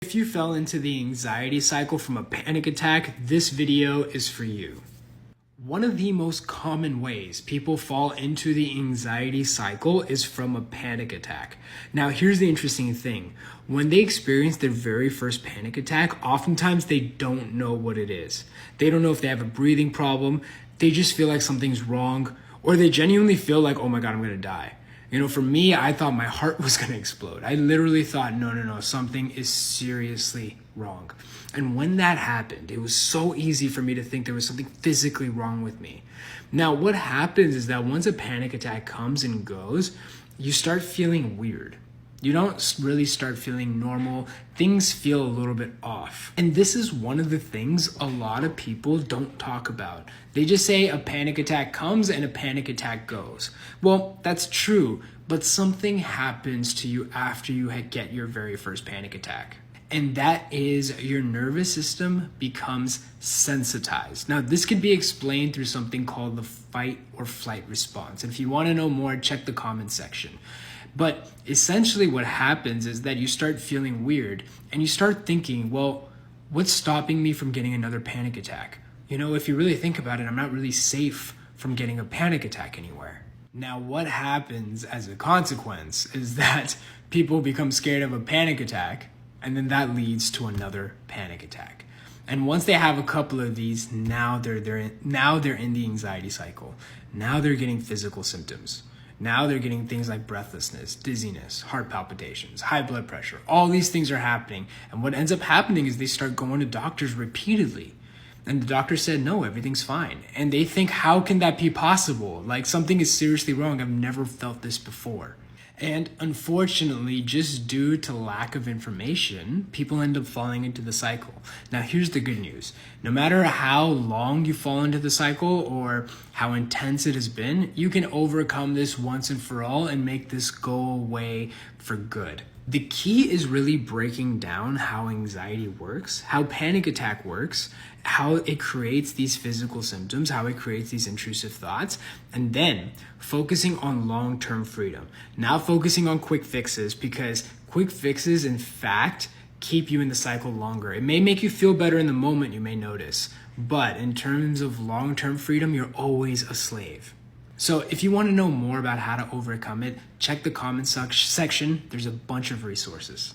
If you fell into the anxiety cycle from a panic attack, this video is for you. One of the most common ways people fall into the anxiety cycle is from a panic attack. Now, here's the interesting thing. When they experience their very first panic attack, oftentimes they don't know what it is. They don't know if they have a breathing problem. They just feel like something's wrong, or they genuinely feel like, oh my God, I'm gonna die. For me, I thought my heart was gonna explode. I literally thought, no, something is seriously wrong. And when that happened, it was so easy for me to think there was something physically wrong with me. Now, what happens is that once a panic attack comes and goes, you start feeling weird. You don't really start feeling normal. Things feel a little bit off. And this is one of the things a lot of people don't talk about. They just say a panic attack comes and a panic attack goes. Well, that's true, but something happens to you after you get your very first panic attack. And that is your nervous system becomes sensitized. Now, this could be explained through something called the fight or flight response. And if you want to know more, check the comment section. But essentially what happens is that you start feeling weird and you start thinking, well, what's stopping me from getting another panic attack? If you really think about it, I'm not really safe from getting a panic attack anywhere. Now, what happens as a consequence is that people become scared of a panic attack, and then that leads to another panic attack. And once they have a couple of these, now they're in the anxiety cycle. Now they're getting physical symptoms. Now they're getting things like breathlessness, dizziness, heart palpitations, high blood pressure. All these things are happening. And what ends up happening is they start going to doctors repeatedly. And the doctor said, no, everything's fine. And they think, how can that be possible? Like, something is seriously wrong. I've never felt this before. And unfortunately, just due to lack of information, people end up falling into the cycle. Now, here's the good news. No matter how long you fall into the cycle or how intense it has been, you can overcome this once and for all and make this go away for good. The key is really breaking down how anxiety works, how panic attack works, how it creates these physical symptoms, how it creates these intrusive thoughts, and then focusing on long-term freedom. Not focusing on quick fixes, because quick fixes, in fact, keep you in the cycle longer. It may make you feel better in the moment, you may notice, but in terms of long-term freedom, you're always a slave. So if you want to know more about how to overcome it, check the comment section. There's a bunch of resources.